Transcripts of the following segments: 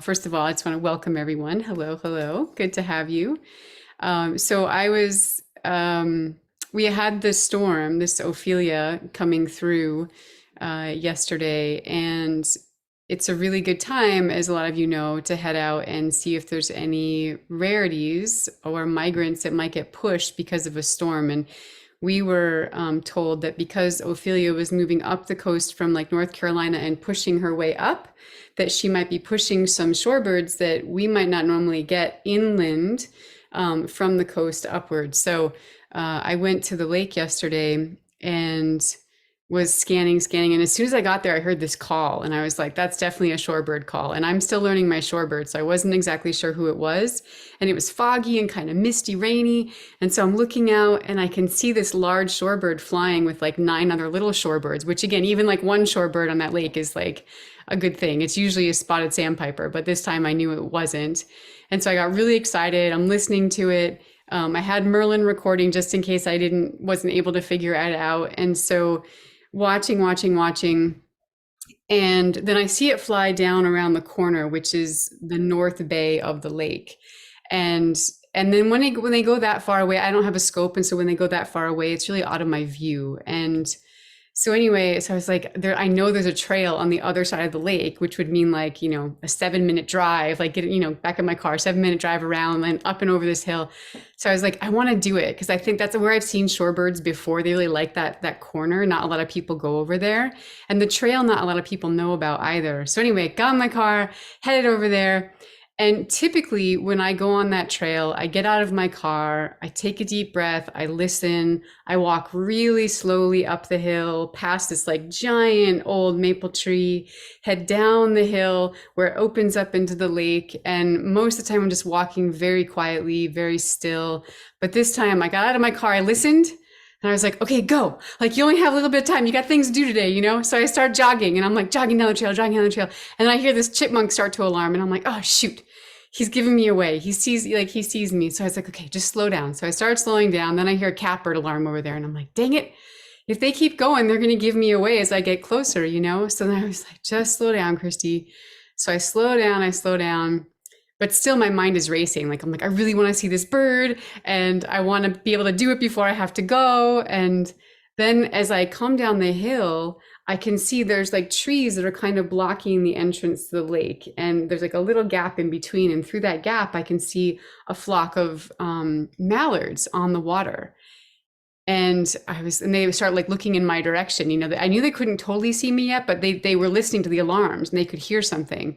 First of all, I just want to welcome everyone. Hello, hello. Good to have you. So I was, we had this storm, this Ophelia coming through yesterday, and it's a really good time, as a lot of you know, to head out and see if there's any rarities or migrants that might get pushed because of a storm. And we were told that because Ophelia was moving up the coast from like North Carolina and pushing her way up, that she might be pushing some shorebirds that we might not normally get inland from the coast upwards. So I went to the lake yesterday and was scanning. And as soon as I got there, I heard this call and I was like, that's definitely a shorebird call. And I'm still learning my shorebird. So I wasn't exactly sure who it was. And it was foggy and kind of misty, rainy. And so I'm looking out and I can see this large shorebird flying with like 9 other little shorebirds, which again, even like one shorebird on that lake is like a good thing. It's usually a spotted sandpiper, but this time I knew it wasn't. And so I got really excited. I'm listening to it. I had Merlin recording just in case I wasn't able to figure it out. And so watching. And then I see it fly down around the corner, which is the north bay of the lake. And and then when they go that far away, I don't have a scope. And so when they go that far away, it's really out of my view. And so anyway, so I was like, I know there's a trail on the other side of the lake, which would mean like, a 7-minute drive, like get, back in my car, 7-minute drive around and up and over this hill. So I was like, I want to do it because I think that's where I've seen shorebirds before. They really like that corner. Not a lot of people go over there, and the trail, not a lot of people know about either. So anyway, got in my car, headed over there. And typically, when I go on that trail, I get out of my car, I take a deep breath, I listen, I walk really slowly up the hill, past this like giant old maple tree, head down the hill where it opens up into the lake. And most of the time, I'm just walking very quietly, very still. But this time, I got out of my car, I listened. And I was like, okay, go. Like, you only have a little bit of time. You got things to do today, So I start jogging and I'm like jogging down the trail. And then I hear this chipmunk start to alarm and I'm like, oh, shoot. He's giving me away. He sees me. So I was like, okay, just slow down. So I started slowing down. Then I hear a catbird alarm over there and I'm like, dang it. If they keep going, they're going to give me away as I get closer, So then I was like, just slow down, Kristi. So I slow down, but still my mind is racing. Like, I'm like, I really want to see this bird and I want to be able to do it before I have to go. And then as I come down the hill, I can see there's like trees that are kind of blocking the entrance to the lake. And there's like a little gap in between. And through that gap, I can see a flock of mallards on the water. And they start like looking in my direction. I knew they couldn't totally see me yet, but they were listening to the alarms and they could hear something.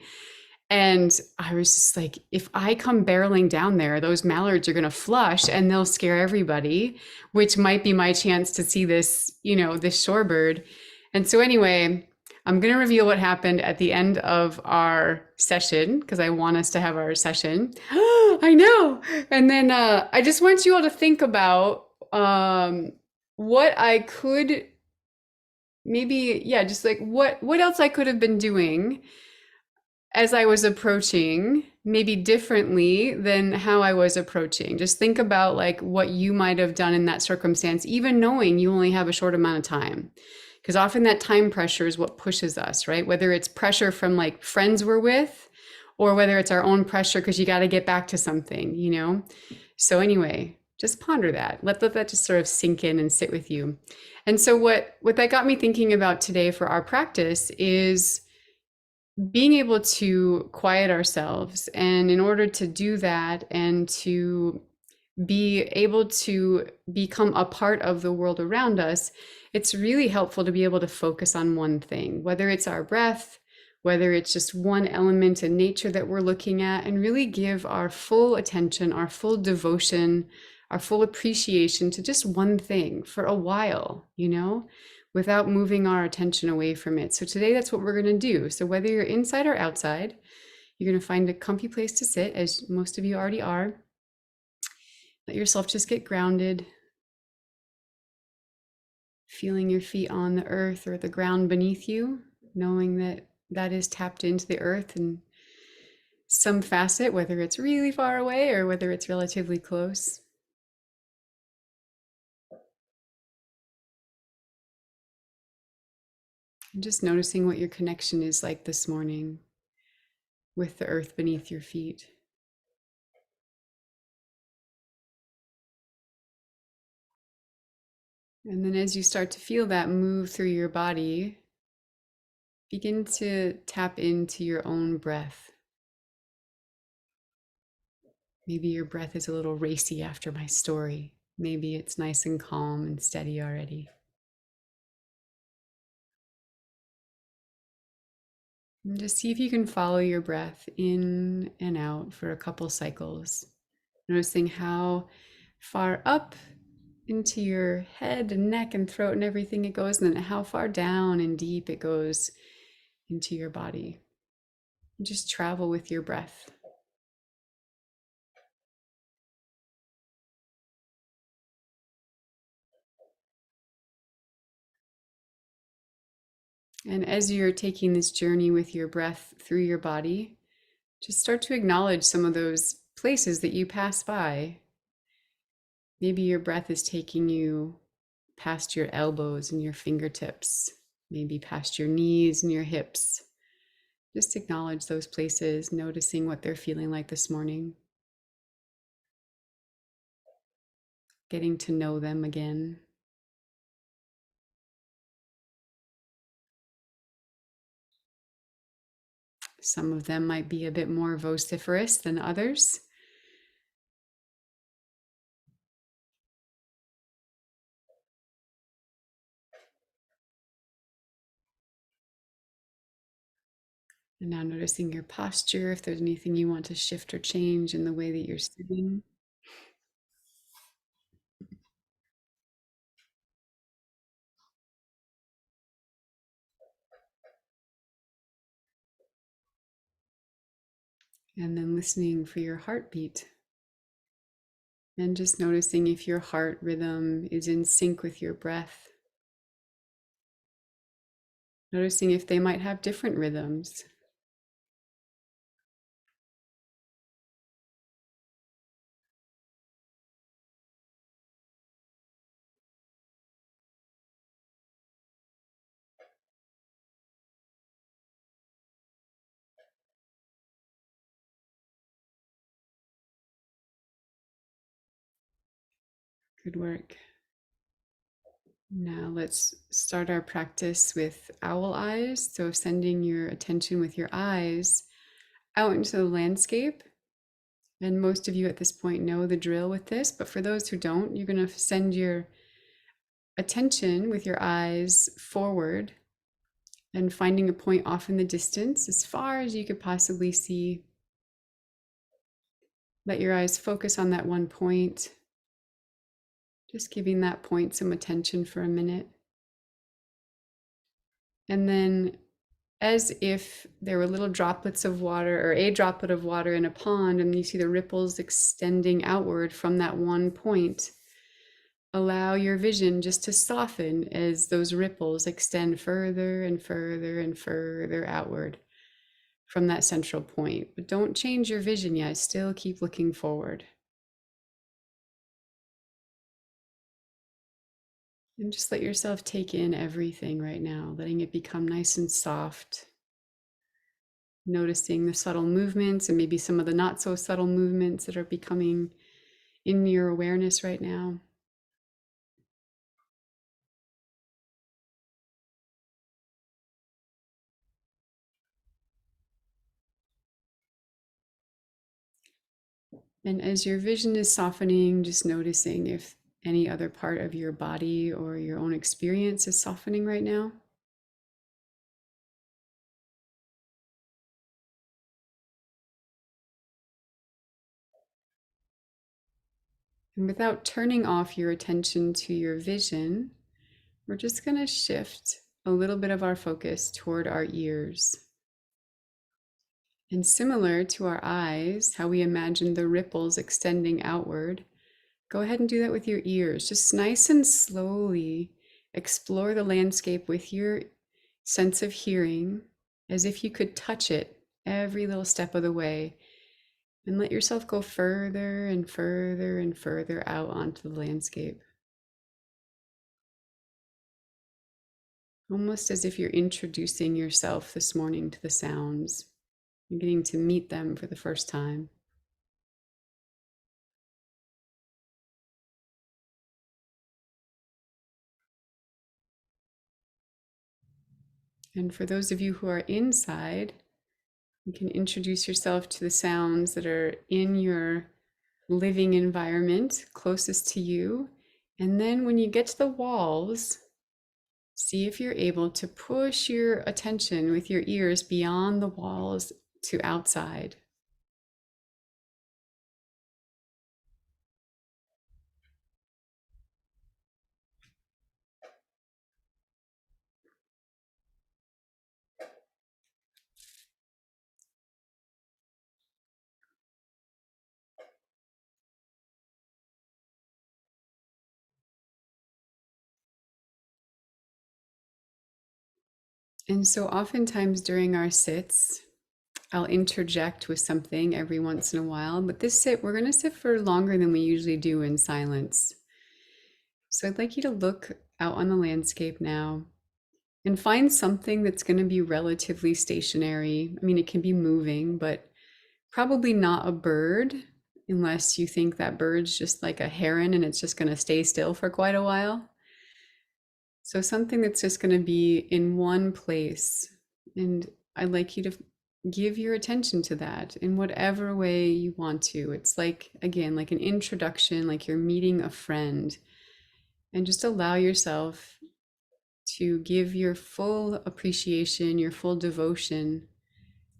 And I was just like, if I come barreling down there, those mallards are going to flush and they'll scare everybody, which might be my chance to see this, this shorebird. And so anyway, I'm going to reveal what happened at the end of our session because I want us to have our session. I know. And then I just want you all to think about what I could just like what else I could have been doing as I was approaching, maybe differently than how I was approaching. Just think about like what you might have done in that circumstance, even knowing you only have a short amount of time. Because often that time pressure is what pushes us, right? Whether it's pressure from like friends we're with, or whether it's our own pressure because you got to get back to something. So anyway, just ponder that. Let that just sort of sink in and sit with you. And so what that got me thinking about today for our practice is being able to quiet ourselves. And in order to do that and to be able to become a part of the world around us, it's really helpful to be able to focus on one thing, whether it's our breath, whether it's just one element in nature that we're looking at, and really give our full attention, our full devotion, our full appreciation to just one thing for a while, without moving our attention away from it. So today, that's what we're going to do. So whether you're inside or outside, you're going to find a comfy place to sit, as most of you already are. Let yourself just get grounded, feeling your feet on the earth or the ground beneath you, knowing that that is tapped into the earth in some facet, whether it's really far away or whether it's relatively close. And just noticing what your connection is like this morning. with the earth beneath your feet. And then as you start to feel that move through your body, begin to tap into your own breath. Maybe your breath is a little racy after my story. Maybe it's nice and calm and steady already. And just see if you can follow your breath in and out for a couple cycles. Noticing how far up into your head and neck and throat and everything it goes, and then how far down and deep it goes into your body. And just travel with your breath. And as you're taking this journey with your breath through your body, just start to acknowledge some of those places that you pass by. Maybe your breath is taking you past your elbows and your fingertips, maybe past your knees and your hips. Just acknowledge those places, noticing what they're feeling like this morning, getting to know them again. Some of them might be a bit more vociferous than others. And now noticing your posture, if there's anything you want to shift or change in the way that you're sitting. And then listening for your heartbeat. And just noticing if your heart rhythm is in sync with your breath. Noticing if they might have different rhythms. Good work. Now let's start our practice with owl eyes. So sending your attention with your eyes out into the landscape. And most of you at this point know the drill with this, but for those who don't, you're going to send your attention with your eyes forward and finding a point off in the distance as far as you could possibly see. Let your eyes focus on that one point, just giving that point some attention for a minute. And then, as if there were little droplets of water or a droplet of water in a pond, and you see the ripples extending outward from that one point, allow your vision just to soften as those ripples extend further and further and further outward from that central point. But don't change your vision yet. Still keep looking forward. And just let yourself take in everything right now, letting it become nice and soft. Noticing the subtle movements and maybe some of the not so subtle movements that are becoming in your awareness right now. And as your vision is softening, just noticing if any other part of your body or your own experience is softening right now. And without turning off your attention to your vision, we're just going to shift a little bit of our focus toward our ears. And similar to our eyes, how we imagine the ripples extending outward, go ahead and do that with your ears. Just nice and slowly explore the landscape with your sense of hearing as if you could touch it every little step of the way. And let yourself go further and further and further out onto the landscape. Almost as if you're introducing yourself this morning to the sounds. You're getting to meet them for the first time. And for those of you who are inside, you can introduce yourself to the sounds that are in your living environment closest to you. And then when you get to the walls, see if you're able to push your attention with your ears beyond the walls to outside. And so oftentimes during our sits, I'll interject with something every once in a while, but this sit, we're going to sit for longer than we usually do in silence. So I'd like you to look out on the landscape now and find something that's going to be relatively stationary. I mean, it can be moving, but probably not a bird, unless you think that bird's just like a heron and it's just going to stay still for quite a while. So something that's just going to be in one place. And I'd like you to give your attention to that in whatever way you want to. It's like, again, like an introduction, like you're meeting a friend. And just allow yourself to give your full appreciation, your full devotion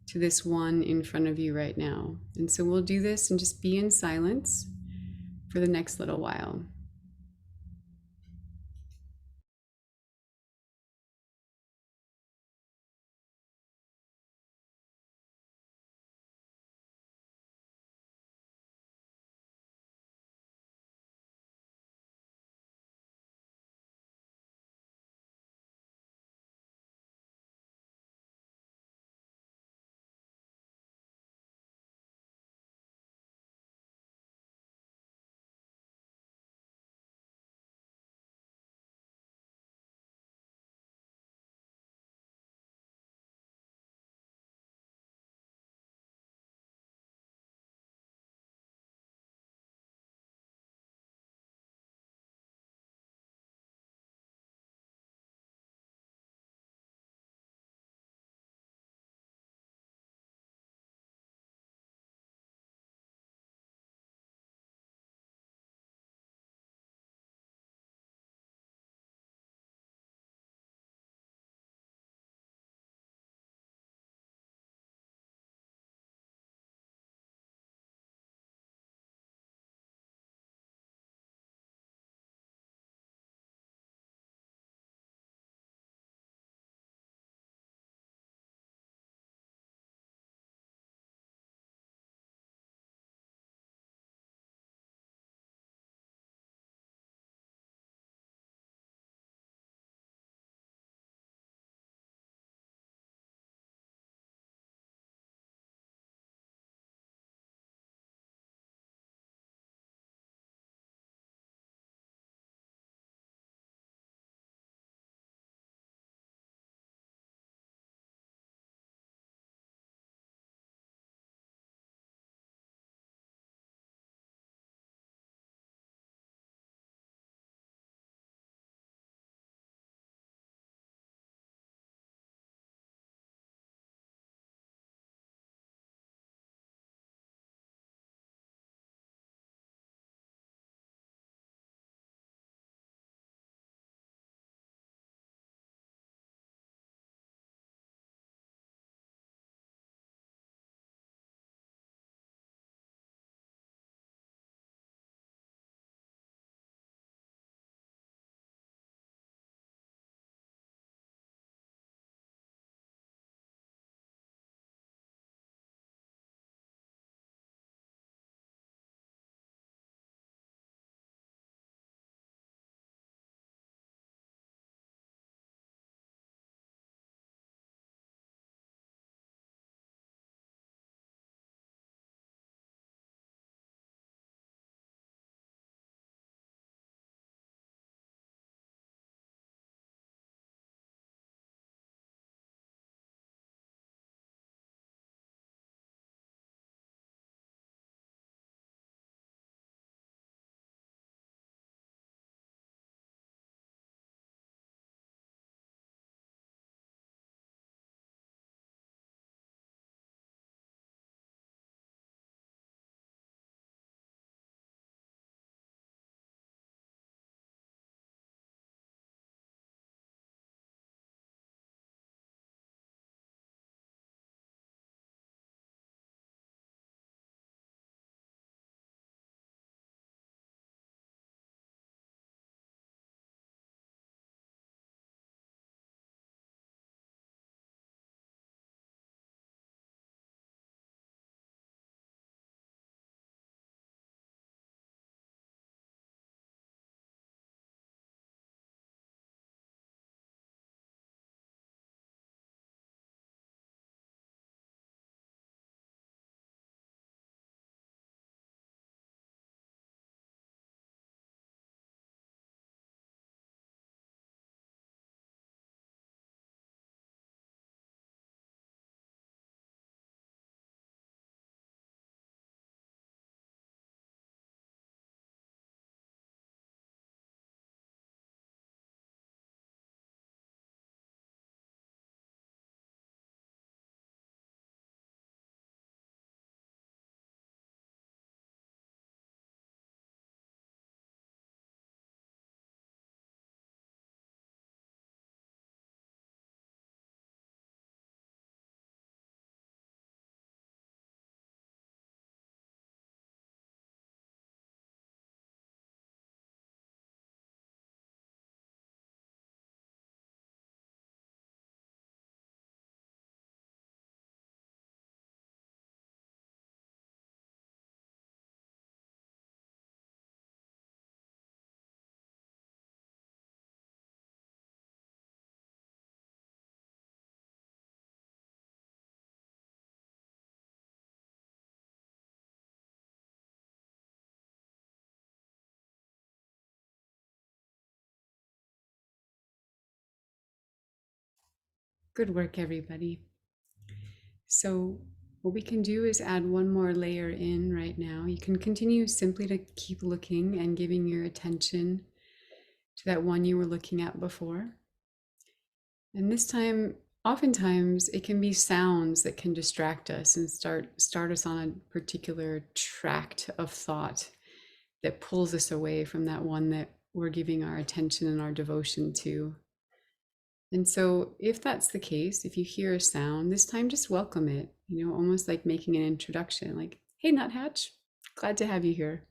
to this one in front of you right now. And so we'll do this and just be in silence for the next little while. Good work, everybody. So what we can do is add one more layer in right now. You can continue simply to keep looking and giving your attention to that one you were looking at before. And this time, oftentimes, it can be sounds that can distract us and start us on a particular tract of thought that pulls us away from that one that we're giving our attention and our devotion to. And so, if that's the case, if you hear a sound, this time just welcome it, almost like making an introduction, like, hey, Nuthatch, glad to have you here.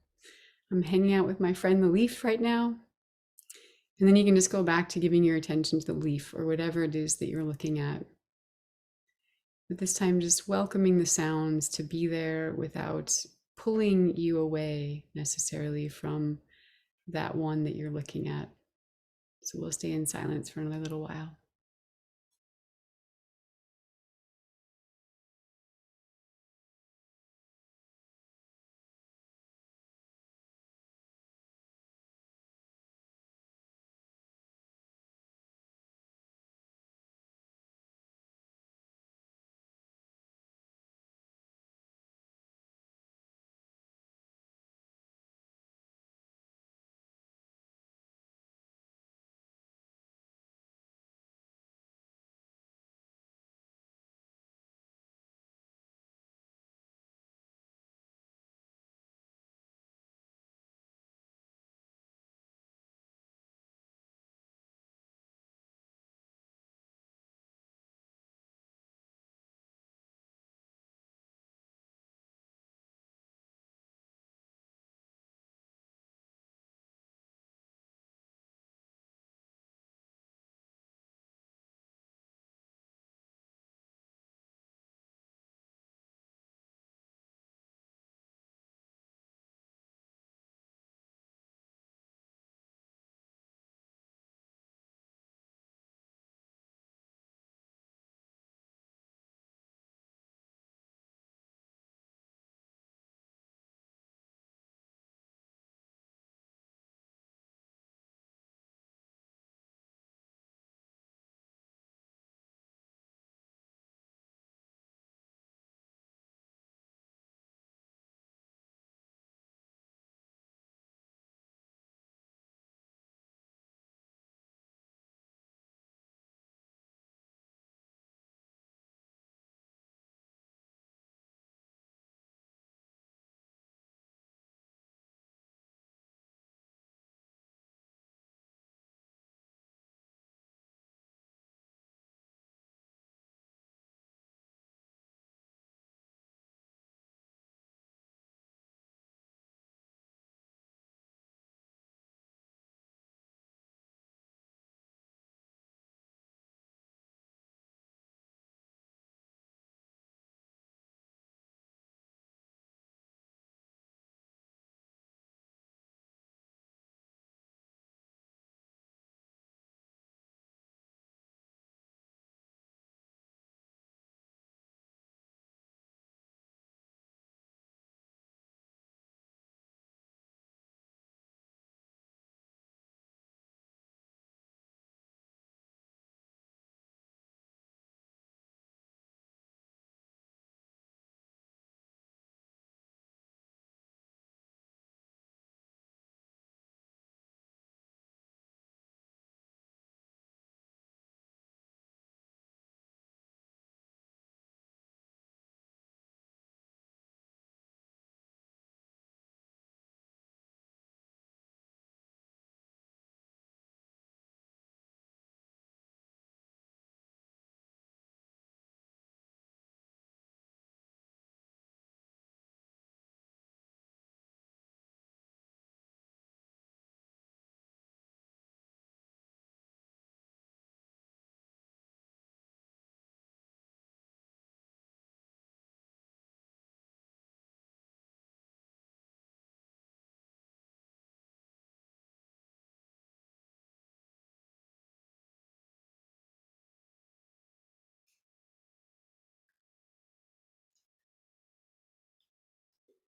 I'm hanging out with my friend the leaf right now. And then you can just go back to giving your attention to the leaf or whatever it is that you're looking at. But this time, just welcoming the sounds to be there without pulling you away necessarily from that one that you're looking at. So we'll stay in silence for another little while.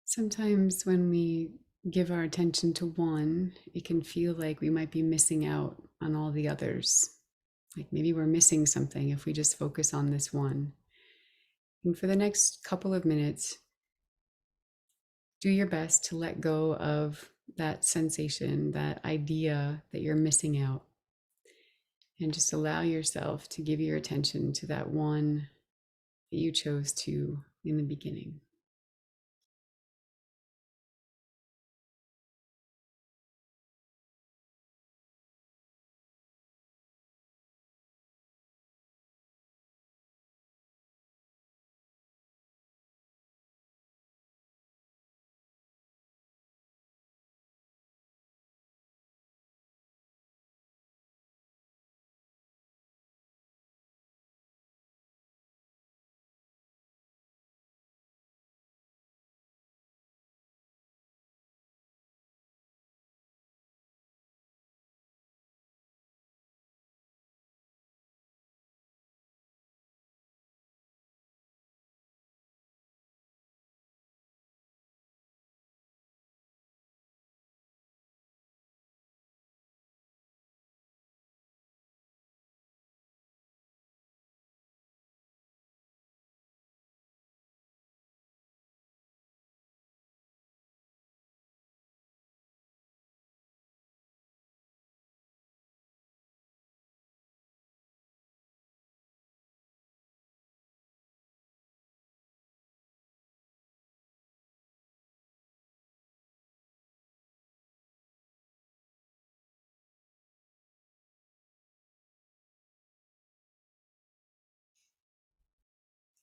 Sometimes when we give our attention to one, it can feel like we might be missing out on all the others. Like maybe we're missing something if we just focus on this one. And for the next couple of minutes, do your best to let go of that sensation, that idea that you're missing out, and just allow yourself to give your attention to that one that you chose to in the beginning.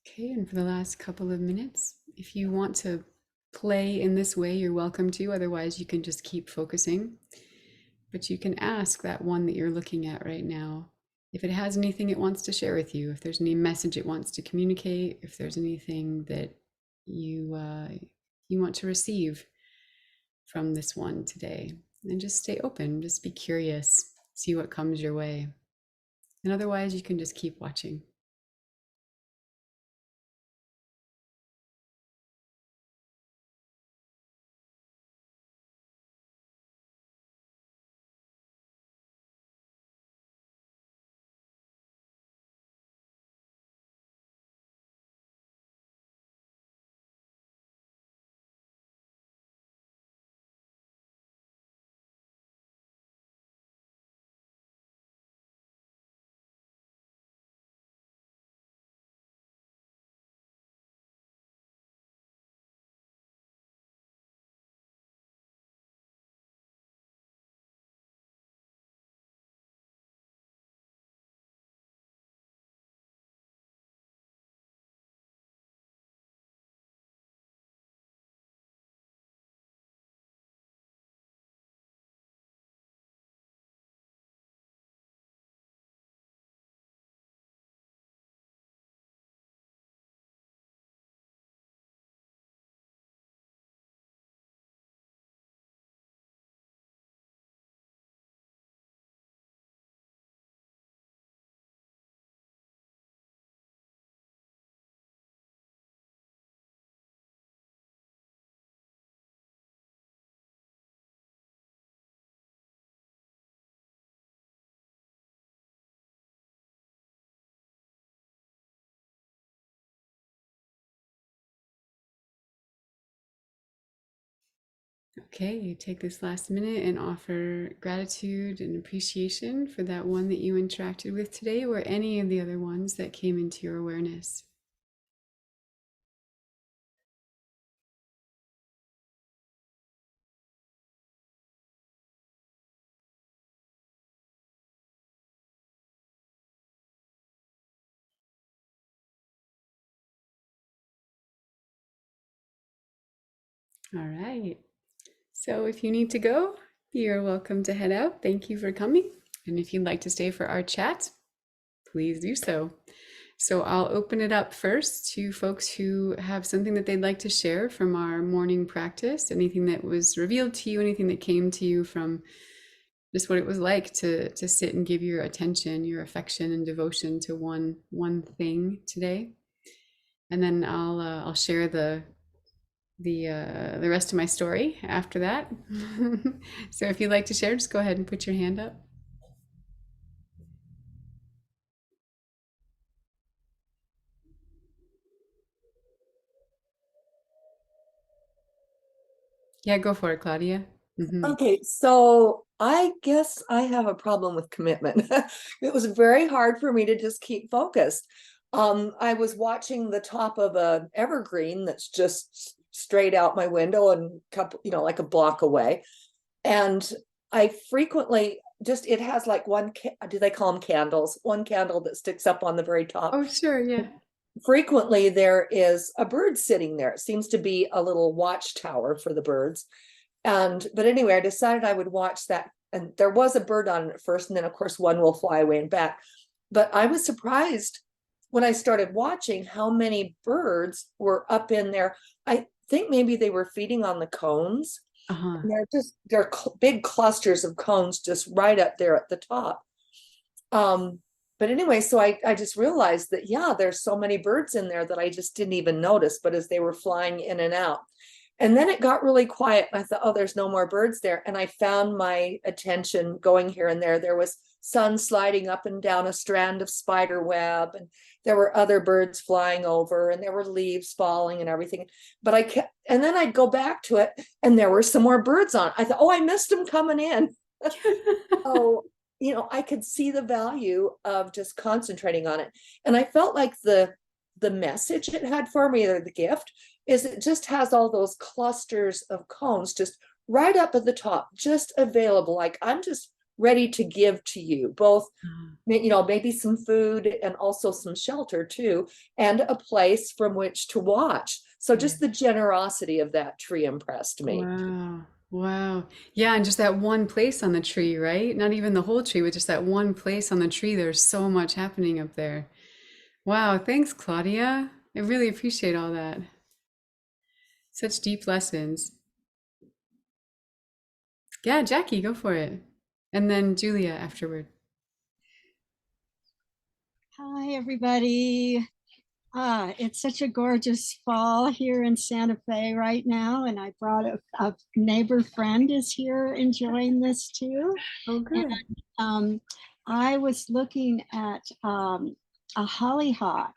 Okay, and for the last couple of minutes, if you want to play in this way, you're welcome to. Otherwise, you can just keep focusing. But you can ask that one that you're looking at right now if it has anything it wants to share with you, if there's any message it wants to communicate, if there's anything that you want to receive from this one today. And just stay open, just be curious, see what comes your way. And otherwise, you can just keep watching. Okay, you take this last minute and offer gratitude and appreciation for that one that you interacted with today or any of the other ones that came into your awareness. All right. So if you need to go, you're welcome to head out. Thank you for coming. And if you'd like to stay for our chat, please do so. So I'll open it up first to folks who have something that they'd like to share from our morning practice, anything that was revealed to you, anything that came to you from just what it was like to sit and give your attention, your affection and devotion to one thing today. And then I'll share the rest of my story after that. So if you'd like to share, just go ahead and put your hand up. Yeah, go for it, Claudia. Okay, so I guess I have a problem with commitment. It was very hard for me to just keep focused. I was watching the top of a evergreen that's just straight out my window and couple, like a block away. And I frequently just it has like do they call them candles? One candle that sticks up on the very top. Oh, sure, yeah. Frequently there is a bird sitting there. It seems to be a little watchtower for the birds. But anyway, I decided I would watch that. And there was a bird on it at first, and then of course one will fly away and back. But I was surprised when I started watching how many birds were up in there. I think maybe they were feeding on the cones. Uh-huh. And they're big clusters of cones just right up there at the top. Um, but anyway, so I just realized that, yeah, there's so many birds in there that I just didn't even notice, but as they were flying in and out. And then it got really quiet. And I thought, oh, there's no more birds there. And I found my attention going here and there. There was sun sliding up and down a strand of spider web, and there were other birds flying over, and there were leaves falling and everything. But I kept, and then I'd go back to it, and there were some more birds on. I thought, oh, I missed them coming in. Oh, I could see the value of just concentrating on it. And I felt like the message it had for me, or the gift, is it just has all those clusters of cones just right up at the top, just available. Like I'm just ready to give to you both, maybe some food and also some shelter too, and a place from which to watch. So Yeah. just the generosity of that tree impressed me. Wow. Wow. Yeah, and just that one place on the tree, right? Not even the whole tree, but just that one place on the tree. There's so much happening up there. Wow, thanks, Claudia. I really appreciate all that. Such deep lessons. Yeah, Jackie, go for it. And then Julia afterward. Hi, everybody. It's such a gorgeous fall here in Santa Fe right now, and I brought a neighbor friend is here enjoying this too. Oh, And good. I was looking at a hollyhock,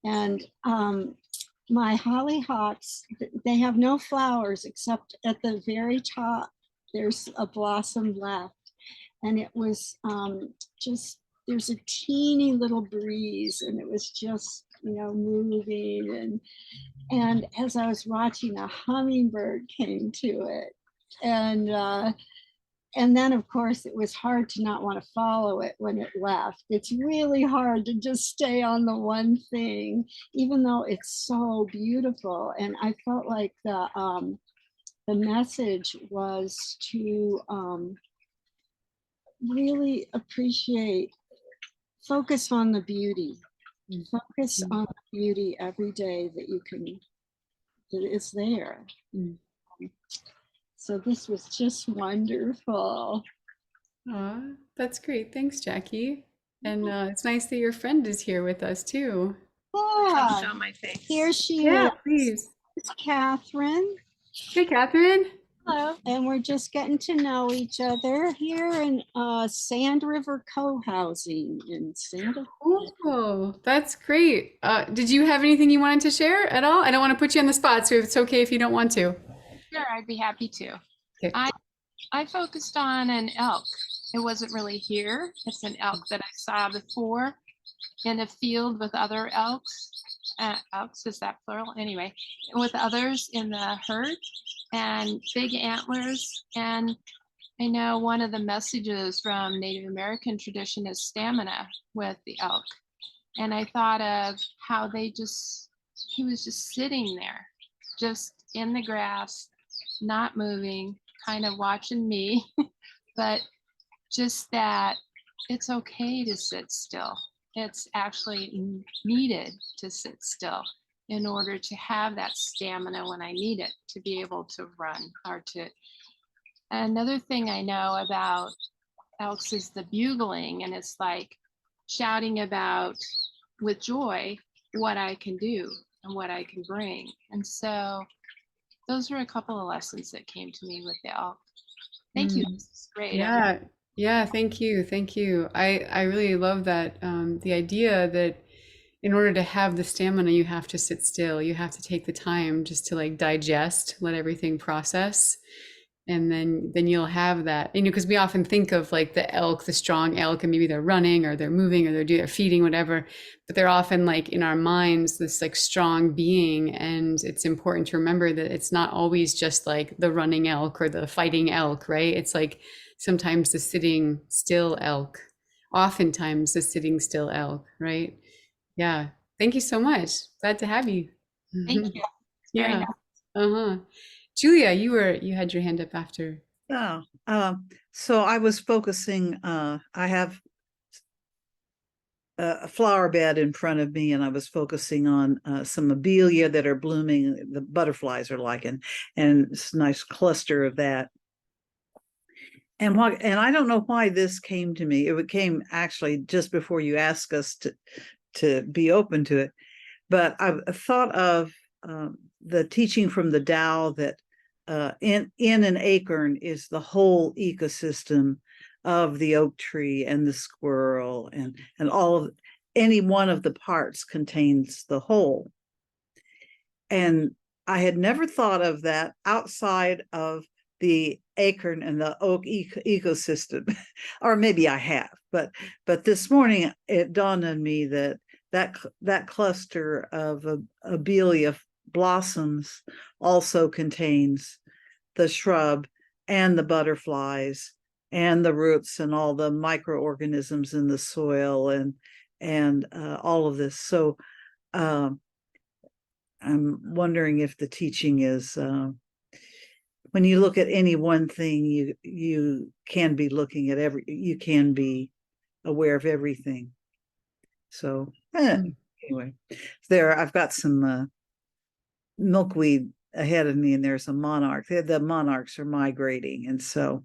and my hollyhocks, they have no flowers except at the very top, there's a blossom left. And it was just, there's a teeny little breeze, and it was just, moving. And as I was watching, a hummingbird came to it. And and then, of course, it was hard to not want to follow it when it left. It's really hard to just stay on the one thing, even though it's so beautiful. And I felt like the message was to really appreciate, focus on the beauty, focus Mm, on the beauty every day that you can, that is there. mm. So this was just wonderful. Aw, that's great. Thanks, Jackie. And it's nice that your friend is here with us too. Yeah, show my face. Here she Yeah, is, please. Catherine. Hey, Catherine. Hello. And we're just getting to know each other here in Sand River Co-housing in Santa Fe. Oh, that's great. Did you have anything you wanted to share at all? I don't want to put you on the spot, so it's okay if you don't want to. Sure, I'd be happy to. Okay. I focused on an elk. It wasn't really here. It's an elk that I saw before in a field with other elks. Elks, is that plural? Anyway, with others in the herd and big antlers. And I know one of the messages from Native American tradition is stamina with the elk. And I thought of how he was just sitting there, just in the grass, not moving, kind of watching me, but just that it's okay to sit still. It's actually needed to sit still in order to have that stamina when I need it to be able to run or to. Another thing I know about elks is the bugling, and it's like shouting about with joy what I can do and what I can bring. And so those were a couple of lessons that came to me with the elk. Thank you. Mm. This is great. Yeah, yeah, thank you. Thank you. I really love that the idea that in order to have the stamina, you have to sit still. You have to take the time just to like digest, let everything process. And then you'll have that, because we often think of like the elk, the strong elk, and maybe they're running or they're moving or they're feeding, whatever, but they're often like in our minds, this like strong being. And it's important to remember that it's not always just like the running elk or the fighting elk, right? It's like sometimes the sitting still elk, oftentimes the sitting still elk, right? Yeah. Thank you so much. Glad to have you. Thank you. It's very Yeah. nice. Uh-huh. Julia, you had your hand up after. Yeah. So I was focusing, I have a flower bed in front of me, and I was focusing on some abelia that are blooming, the butterflies are liking, and it's a nice cluster of that. And I don't know why this came to me. It came actually just before you asked us to be open to it. But I thought of the teaching from the Tao that in an acorn is the whole ecosystem of the oak tree and the squirrel, and all of any one of the parts contains the whole. And I had never thought of that outside of the acorn and the oak ecosystem, or maybe I have, but this morning it dawned on me that cluster of abelia blossoms also contains the shrub and the butterflies and the roots and all the microorganisms in the soil and all of this. So I'm wondering if the teaching is when you look at any one thing, you can be looking at you can be aware of everything. So anyway, I've got some milkweed ahead of me, and there's a monarch. The monarchs are migrating, and so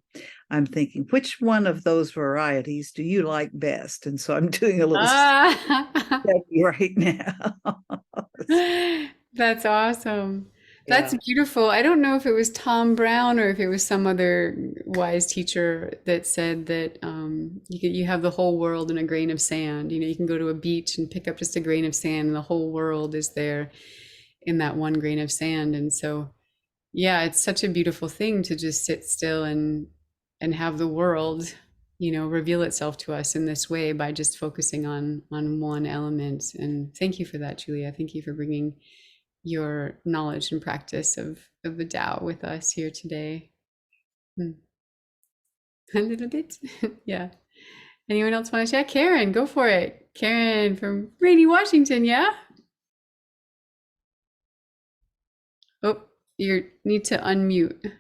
I'm thinking, which one of those varieties do you like best? And so I'm doing a little study right now. That's awesome. Yeah. That's beautiful. I don't know if it was Tom Brown or if it was some other wise teacher that said that you have the whole world in a grain of sand. You can go to a beach and pick up just a grain of sand, and the whole world is there in that one grain of sand. And so, yeah, it's such a beautiful thing to just sit still and have the world, reveal itself to us in this way by just focusing on one element. And thank you for that, Julia. Thank you for bringing your knowledge and practice of the Tao with us here today. A little bit. Yeah. Anyone else want to chat? Karen, go for it. Karen from Rainy, Washington. Yeah. Oh, you need to unmute.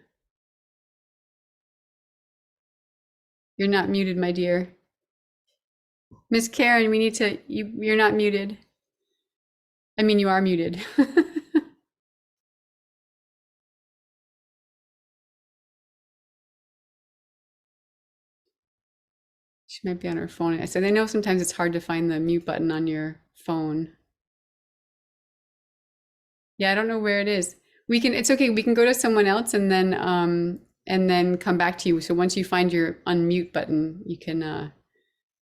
You're not muted, my dear. Miss Karen, we need to, you're not muted. I mean, you are muted. She might be on her phone. I said, I know sometimes it's hard to find the mute button on your phone. Yeah, I don't know where it is. It's okay. We can go to someone else and then come back to you. So once you find your unmute button, you can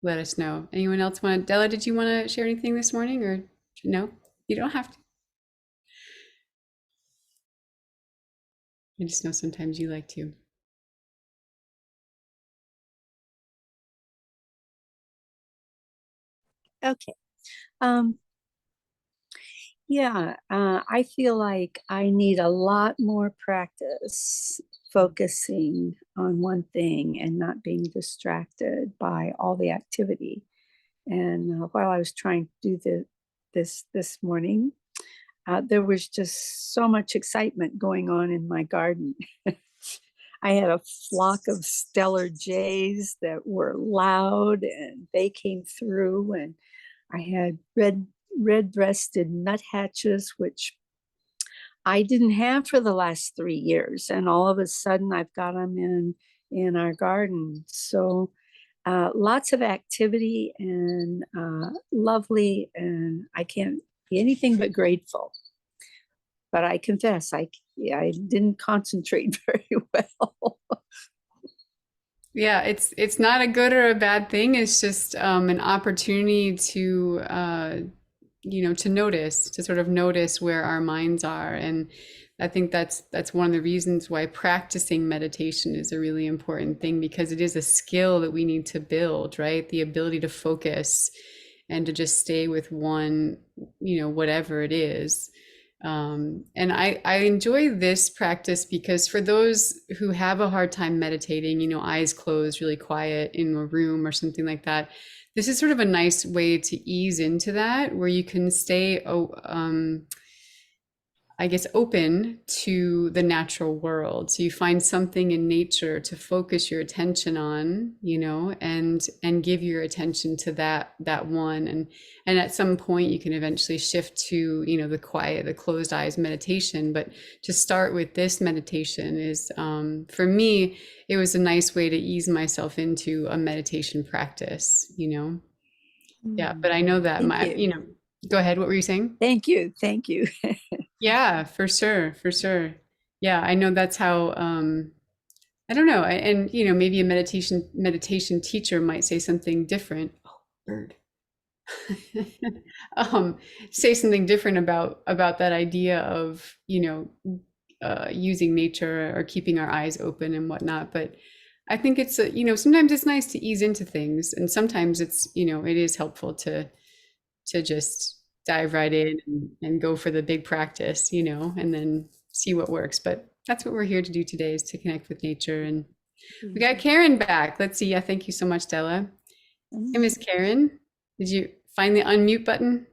let us know. Anyone else Della, did you want to share anything this morning, or no? You don't have to. I just know sometimes you like to. Okay. Yeah, I feel like I need a lot more practice focusing on one thing and not being distracted by all the activity. And while I was trying to do this morning, there was just so much excitement going on in my garden. I had a flock of stellar jays that were loud, and they came through, and I had red-breasted nuthatches, which I didn't have for the last 3 years, and all of a sudden I've got them in our garden. So lots of activity and lovely, and I can't be anything but grateful. But I confess, I didn't concentrate very well. Yeah, it's not a good or a bad thing. It's just an opportunity to to notice, to sort of notice where our minds are. And I think that's one of the reasons why practicing meditation is a really important thing, because it is a skill that we need to build, right? The ability to focus and to just stay with one, whatever it is. And I enjoy this practice because for those who have a hard time meditating, eyes closed, really quiet in a room or something like that, this is sort of a nice way to ease into that, where you can stay, I guess, open to the natural world. So you find something in nature to focus your attention on, and give your attention to that one. And at some point you can eventually shift to, the quiet, the closed eyes meditation. But to start with this meditation is, for me, it was a nice way to ease myself into a meditation practice, Yeah, but I know that Thank you. Go ahead. What were you saying? Thank you. Thank you. Yeah, for sure, for sure. Yeah, I know that's how I don't know. And maybe a meditation teacher might say something different. Oh, bird. Say something different about that idea of, using nature or keeping our eyes open and whatnot. But I think it's sometimes it's nice to ease into things, and sometimes it's, it is helpful to just dive right in and go for the big practice, and then see what works. But that's what we're here to do today, is to connect with nature. And we got Karen back. Let's see. Yeah, thank you so much, Stella. Hey, Miss Karen, did you find the unmute button?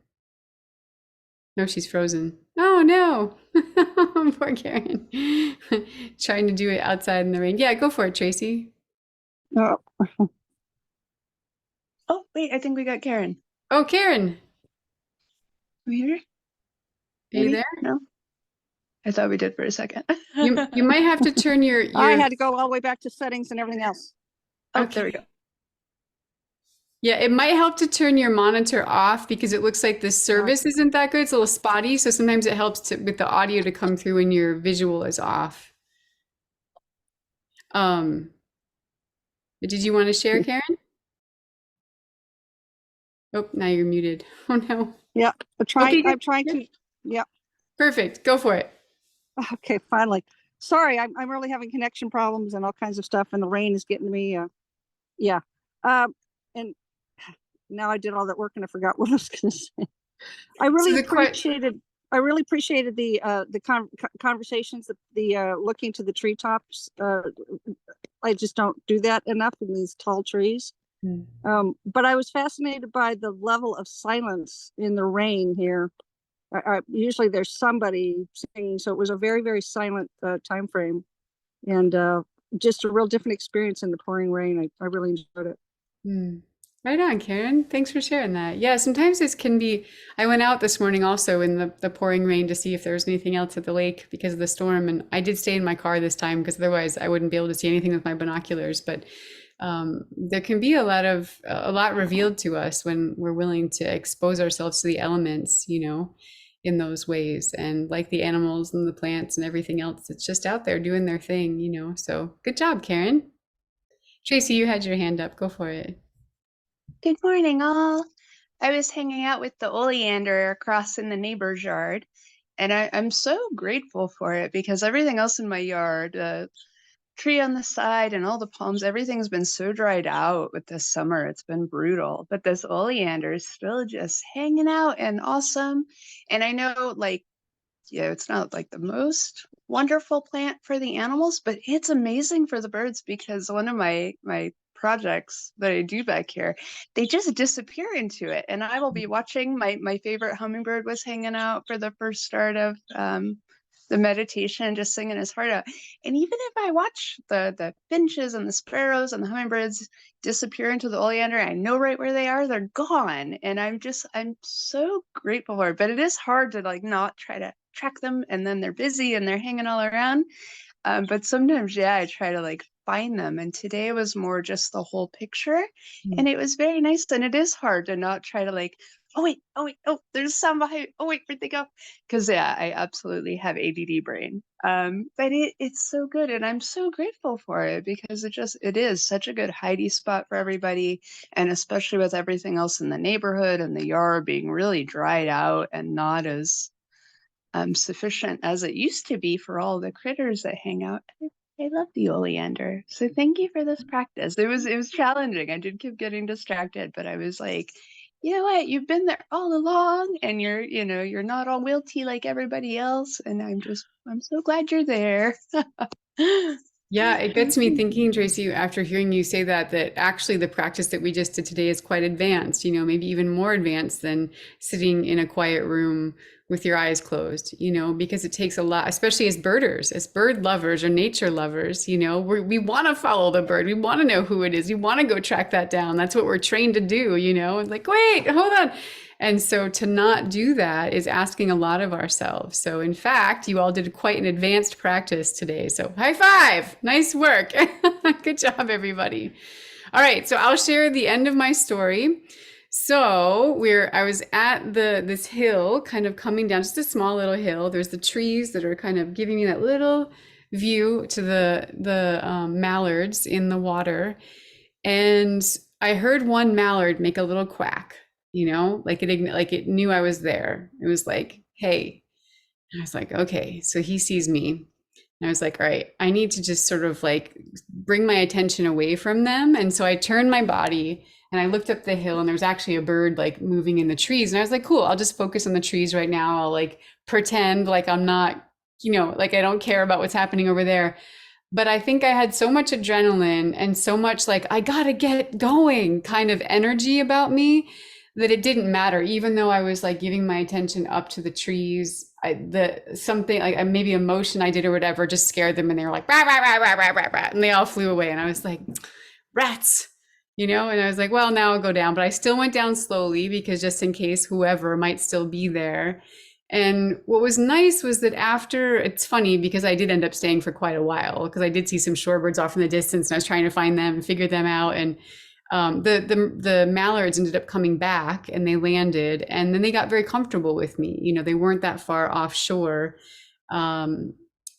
No, she's frozen. Oh no. Poor Karen. Trying to do it outside in the rain. Yeah, go for it, Tracy. Oh. Oh, wait, I think we got Karen. Oh, Karen. Are we here? Are Maybe? you there? No. I thought we did for a second. You might have to turn your I had to go all the way back to settings and everything else. Oh, Okay. there we go. Yeah, it might help to turn your monitor off, because it looks like the service isn't that good. It's a little spotty. So sometimes it helps with the audio to come through when your visual is off. Did you want to share, Karen? Oh, now you're muted. Oh no. Yeah, Okay, I'm trying to. Yeah. Perfect. Go for it. Okay, finally. Sorry, I'm really having connection problems and all kinds of stuff, and the rain is getting me. Yeah. And now I did all that work and I forgot what I was going to say. I really appreciated the conversations, the looking to the treetops. I just don't do that enough in these tall trees. But I was fascinated by the level of silence in the rain here. Usually there's somebody singing, so it was a very, very silent time frame, and just a real different experience in the pouring rain. I really enjoyed it. Right on, Karen. Thanks for sharing that. Yeah, sometimes this can be, I went out this morning also in the pouring rain to see if there was anything else at the lake because of the storm. And I did stay in my car this time because otherwise I wouldn't be able to see anything with my binoculars. But there can be a lot revealed to us when we're willing to expose ourselves to the elements, in those ways. And like the animals and the plants and everything else, it's just out there doing their thing, So good job, Karen. Tracy, you had your hand up. Go for it. Good morning, all. I was hanging out with the oleander across in the neighbor's yard, and I'm so grateful for it because everything else in my yard, tree on the side and all the palms, everything's been so dried out with this summer. It's been brutal, but this oleander is still just hanging out and awesome. And I know, it's not like the most wonderful plant for the animals, but it's amazing for the birds because one of my projects that I do back here, they just disappear into it. And I will be watching, my favorite hummingbird was hanging out for the first start of the meditation, just singing his heart out. And even if I watch the finches and the sparrows and the hummingbirds disappear into the oleander, I know right where they are, they're gone. And I'm so grateful for it. But it is hard to not try to track them, and then they're busy and they're hanging all around. But sometimes, I try to find them. And today was more just the whole picture. And it was very nice. And it is hard to not try to oh, there's some behind. Oh wait, where'd they go? Because yeah, I absolutely have ADD brain. But it's so good, and I'm so grateful for it because it is such a good hidey spot for everybody, and especially with everything else in the neighborhood and the yard being really dried out and not as sufficient as it used to be for all the critters that hang out. I love the oleander. So thank you for this practice. It was challenging. I did keep getting distracted, but I was like, you know what? You've been there all along and you're not all wilty like everybody else. And I'm so glad you're there. Yeah, it gets me thinking, Tracy, after hearing you say that, that actually the practice that we just did today is quite advanced, maybe even more advanced than sitting in a quiet room with your eyes closed, because it takes a lot, especially as birders, as bird lovers or nature lovers, we want to follow the bird. We want to know who it is. We want to go track that down. That's what we're trained to do, like, wait, hold on. And so to not do that is asking a lot of ourselves. So in fact, you all did quite an advanced practice today. So high five, nice work. Good job, everybody. All right, so I'll share the end of my story. So I was at this hill, kind of coming down, just a small little hill. There's the trees that are kind of giving me that little view to the mallards in the water. And I heard one mallard make a little quack. Like it knew I was there. It was like, hey. And I was like, okay, so he sees me. And I was like, all right, I need to just sort of like bring my attention away from them. And so I turned my body and I looked up the hill and there was actually a bird like moving in the trees. And I was like, cool, I'll just focus on the trees right now. I'll like pretend like I'm not, like I don't care about what's happening over there. But I think I had so much adrenaline and so much like, I gotta get going kind of energy about me that it didn't matter, even though I was like giving my attention up to the trees. Something like maybe a motion I did or whatever just scared them, and they were like rah, rah, rah, rah, rah, rah, rah, and they all flew away. And I was like, rats, and I was like, well, now I'll go down. But I still went down slowly because just in case whoever might still be there. And what was nice was that after, it's funny because I did end up staying for quite a while because I did see some shorebirds off in the distance and I was trying to find them and figure them out. And the mallards ended up coming back and they landed, and then they got very comfortable with me. They weren't that far offshore. And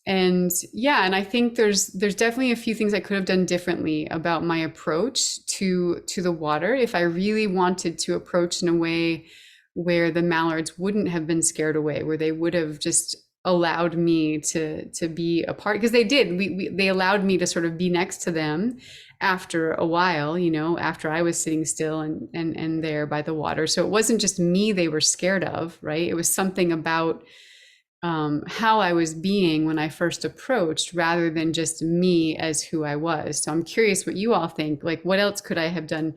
I think there's definitely a few things I could have done differently about my approach to the water if I really wanted to approach in a way where the mallards wouldn't have been scared away, where they would have just allowed me to be a part, because they did. They allowed me to sort of be next to them after a while, after I was sitting still and there by the water. So it wasn't just me they were scared of, right? It was something about how I was being when I first approached, rather than just me as who I was. So I'm curious what you all think. Like, what else could I have done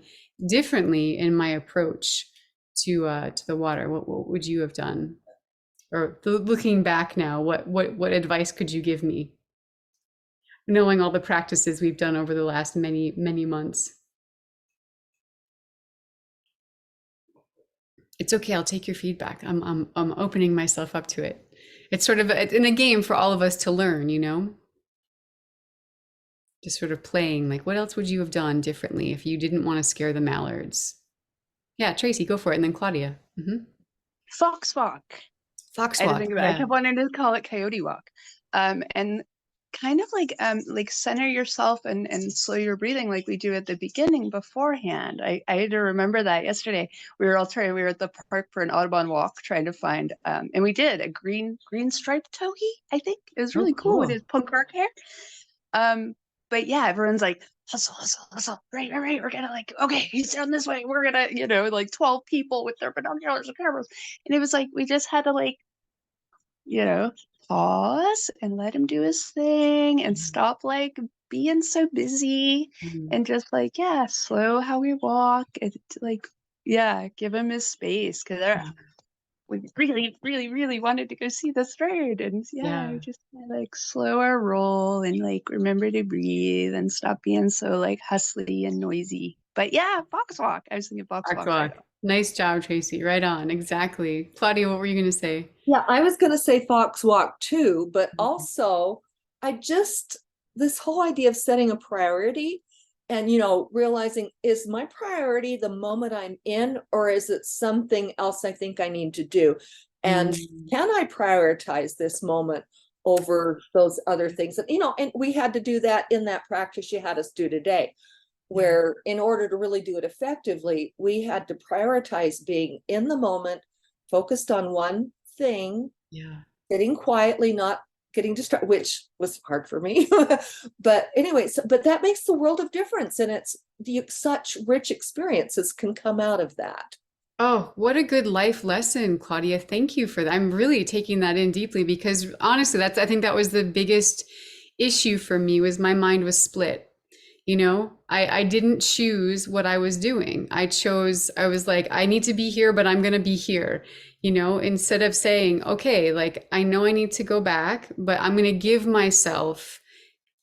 differently in my approach to the water? What would you have done? Or looking back now, what advice could you give me, knowing all the practices we've done over the last many months? It's okay. I'll take your feedback. I'm opening myself up to it. It's sort of in a game for all of us to learn, just sort of playing. Like, what else would you have done differently if you didn't want to scare the mallards? Yeah, Tracy, go for it, and then Claudia. Mm-hmm. Fox walk. Fox I walk. didn't think about it. I kept wanting to call it coyote walk. And kind of like center yourself and slow your breathing like we do at the beginning beforehand. I had to remember that yesterday. We were at the park for an Audubon walk trying to find, and we did a green striped towhee, I think. It was really cool with his punk rock hair. But yeah, everyone's like, hustle, right. We're gonna okay, he's down this way. We're gonna, 12 people with their binoculars and cameras. And it was like, we just had to pause and let him do his thing and stop being so busy and just slow how we walk and give him his space, because we really wanted to go see this bird, and we just slow our roll and remember to breathe and stop being so hustly and noisy. But fox walk. I was thinking fox walk. Right. Nice job, Tracy. Right on. Exactly. Claudia, what were you going to say? Yeah, I was going to say fox walk too, but also this whole idea of setting a priority and, you know, realizing, is my priority the moment I'm in, or is it something else I think I need to do? And can I prioritize this moment over those other things? And, you know, and we had to do that in that practice you had us do today, where in order to really do it effectively, we had to prioritize being in the moment, focused on one thing, sitting quietly, not getting distracted, which was hard for me. But anyway, but that makes the world of difference. And it's such rich experiences can come out of that. Oh, what a good life lesson, Claudia. Thank you for that. I'm really taking that in deeply, because honestly, I think that was the biggest issue for me, was my mind was split. You know, I didn't choose what I was doing. I was like, I need to be here, but I'm going to be here, you know, instead of saying, okay, like, I know I need to go back, but I'm going to give myself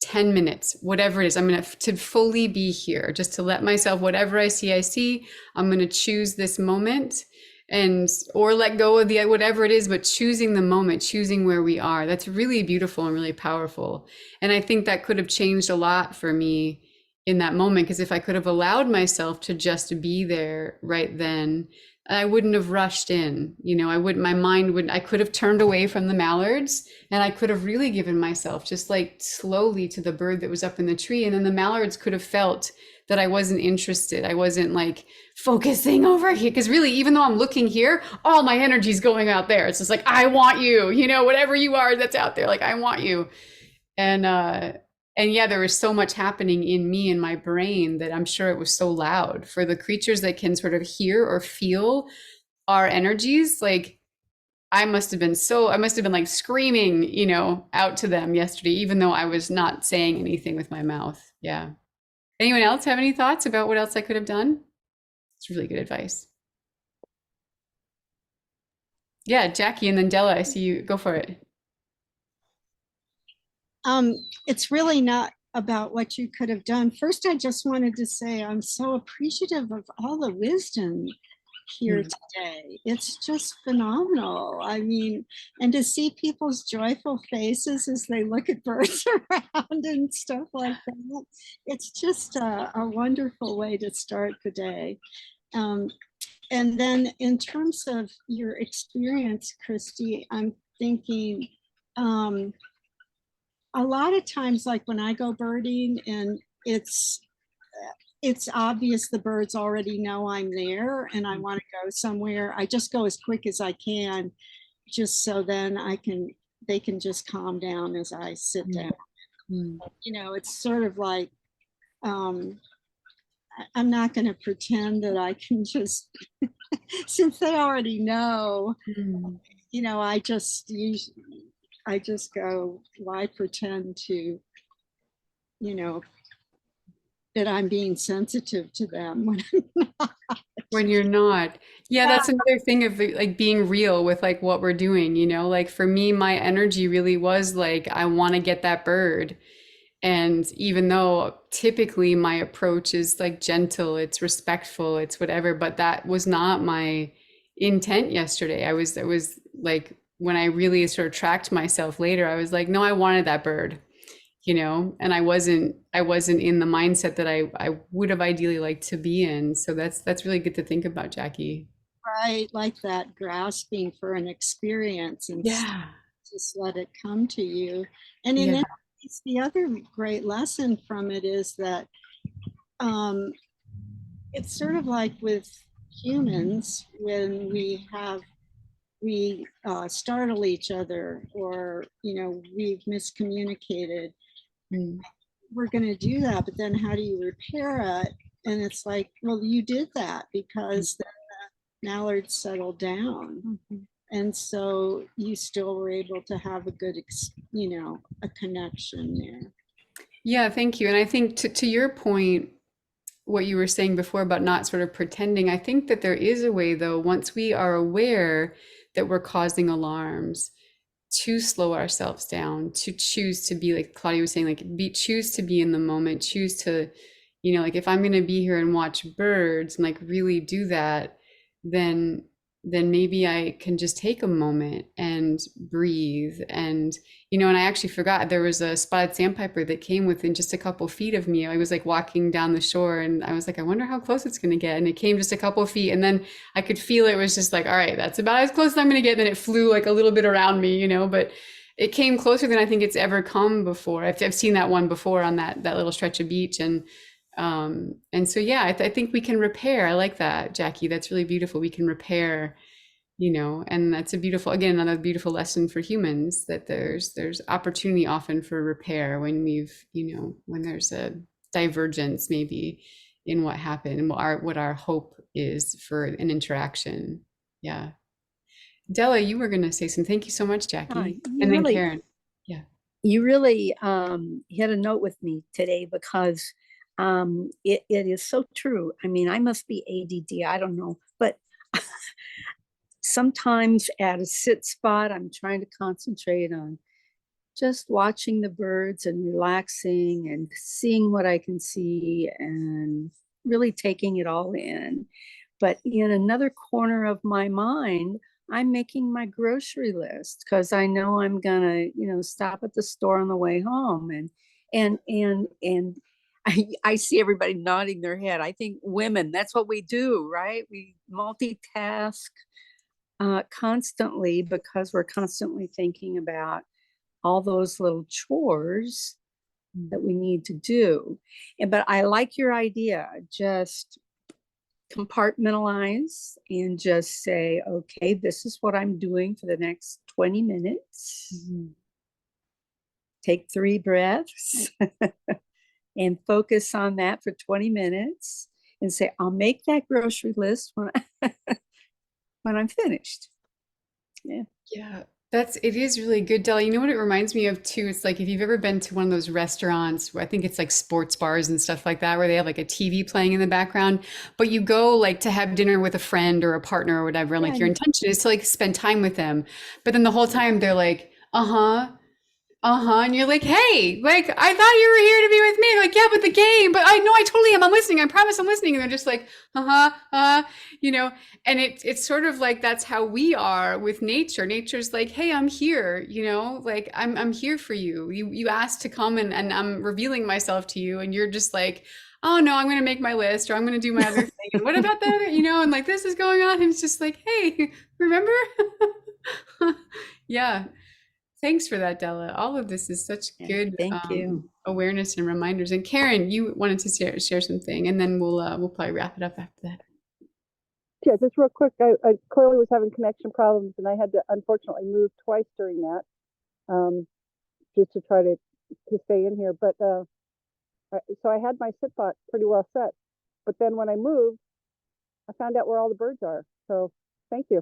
10 minutes, whatever it is. I'm going to fully be here, just to let myself, whatever I see. I'm going to choose this moment, and or let go of the whatever it is, but choosing the moment, choosing where we are. That's really beautiful and really powerful. And I think that could have changed a lot for me in that moment, because if I could have allowed myself to just be there right then, I wouldn't have rushed in. You know, I could have turned away from the mallards, and I could have really given myself just like slowly to the bird that was up in the tree. And then the mallards could have felt that I wasn't interested. I wasn't like focusing over here, because really, even though I'm looking here, all my energy's going out there. It's just like, I want you, you know, whatever you are that's out there, like, I want you. And yeah, there was so much happening in me, in my brain, that I'm sure it was so loud for the creatures that can sort of hear or feel our energies. Like, I must have been like screaming, you know, out to them yesterday, even though I was not saying anything with my mouth. Yeah. Anyone else have any thoughts about what else I could have done? It's really good advice. Yeah, Jackie, and then Della, I see you. Go for it. It's really not about what you could have done. First, I just wanted to say I'm so appreciative of all the wisdom here today. It's just phenomenal. I mean, and to see people's joyful faces as they look at birds around and stuff like that, it's just a wonderful way to start the day. And then in terms of your experience, Kristi, I'm thinking, a lot of times, like when I go birding and it's obvious the birds already know I'm there and I want to go somewhere, I just go as quick as I can, just so then they can just calm down as I sit down. You know, it's sort of like, I'm not going to pretend that I can just, since they already know, you know, I just go, why pretend to, you know, that I'm being sensitive to them when I'm not. When you're not. Yeah, that's another thing of like being real with like what we're doing, you know, like for me, my energy really was like, I want to get that bird. And even though typically my approach is like gentle, it's respectful, it's whatever, but that was not my intent yesterday. I was like, when I really sort of tracked myself later, I was like, no, I wanted that bird, you know, and I wasn't in the mindset that I would have ideally liked to be in. So that's really good to think about, Jackie. Right, like that grasping for an experience and just let it come to you. And in that case, the other great lesson from it is that it's sort of like with humans, when we startle each other, or, you know, we've miscommunicated. We're going to do that, but then how do you repair it? And it's like, well, you did that because then the mallards settled down. And so you still were able to have a good, you know, a connection there. Yeah, thank you. And I think to your point, what you were saying before about not sort of pretending, I think that there is a way, though, once we are aware that we're causing alarms, to slow ourselves down, to choose to be, like Claudia was saying, like choose to be in the moment, choose to, you know, like if I'm going to be here and watch birds and like really do that, then then maybe I can just take a moment and breathe. And, you know, and I actually forgot there was a spotted sandpiper that came within just a couple feet of me. I was like walking down the shore and I was like, I wonder how close it's going to get. And it came just a couple of feet. And then I could feel it was just like, all right, that's about as close as I'm going to get. And then it flew like a little bit around me, you know, but it came closer than I think it's ever come before. I've seen that one before on that little stretch of beach. And so, yeah, I think we can repair. I like that, Jackie. That's really beautiful. We can repair, you know, and that's a beautiful, again, another beautiful lesson for humans, that there's opportunity often for repair when we've, you know, when there's a divergence maybe in what happened and what our hope is for an interaction. Yeah. Della, you were going to say something. Thank you so much, Jackie. And then Karen. Yeah. You really hit a note with me today, because it is so true. I mean, I must be ADD, I don't know, but sometimes at a sit spot, I'm trying to concentrate on just watching the birds and relaxing and seeing what I can see and really taking it all in. But in another corner of my mind, I'm making my grocery list because I know I'm gonna, you know, stop at the store on the way home. And I see everybody nodding their head. I think women, that's what we do, right? We multitask constantly because we're constantly thinking about all those little chores that we need to do. But I like your idea. Just compartmentalize and just say, okay, this is what I'm doing for the next 20 minutes. Mm-hmm. Take 3 breaths and focus on that for 20 minutes and say, I'll make that grocery list when I'm finished. Yeah. Yeah. It is really good, Della. You know what it reminds me of too? It's like if you've ever been to one of those restaurants where I think it's like sports bars and stuff like that, where they have like a TV playing in the background, but you go like to have dinner with a friend or a partner or whatever. And like your intention is to like spend time with them. But then the whole time they're like, and you're like, hey, like, I thought you were here to be with me. Like, yeah, but the game, but I know I totally am. I'm listening. I promise I'm listening. And they're just like, you know, and it's sort of like, that's how we are with nature. Nature's like, hey, I'm here, you know, like I'm here for you. You asked to come and I'm revealing myself to you. And you're just like, oh no, I'm going to make my list, or I'm going to do my other thing. And what about the other, you know, and like, this is going on. And it's just like, hey, remember? Yeah. Thanks for that, Della. All of this is such good thank you. Awareness and reminders. And Karen, you wanted to share something, and then we'll probably wrap it up after that. Yeah, just real quick. I clearly was having connection problems, and I had to unfortunately move twice during that, just to try to stay in here. But so I had my sit spot pretty well set. But then when I moved, I found out where all the birds are. So thank you.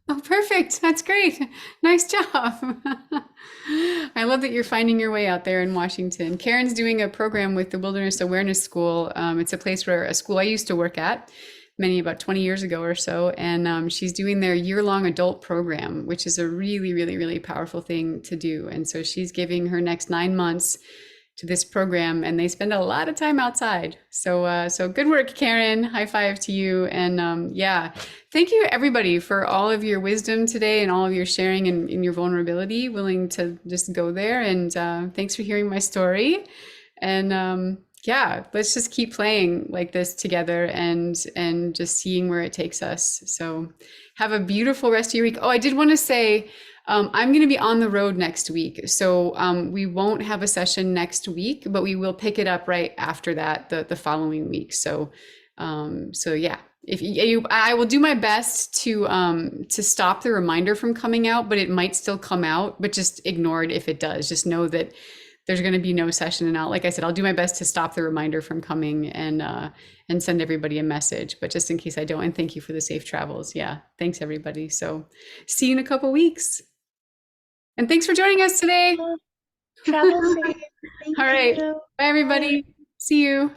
Oh, perfect. That's great. Nice job. I love that you're finding your way out there in Washington. Karen's doing a program with the Wilderness Awareness School. It's a place where a school I used to work at about 20 years ago or so. And she's doing their year-long adult program, which is a really, really, really powerful thing to do. And so she's giving her next 9 months to this program, and they spend a lot of time outside. So good work, Karen. High five to you. And yeah, thank you everybody for all of your wisdom today and all of your sharing and your vulnerability, willing to just go there. And thanks for hearing my story. And yeah, let's just keep playing like this together and just seeing where it takes us. So have a beautiful rest of your week. Oh, I did want to say, I'm going to be on the road next week. So we won't have a session next week, but we will pick it up right after that, the following week. So yeah, I will do my best to stop the reminder from coming out, but it might still come out, but just ignore it if it does. Just know that there's going to be no session. And like I said, I'll do my best to stop the reminder from coming and send everybody a message, but just in case I don't, and thank you for the safe travels. Yeah. Thanks everybody. So see you in a couple weeks. And thanks for joining us today. Travel safe. All right. Bye, everybody. See you.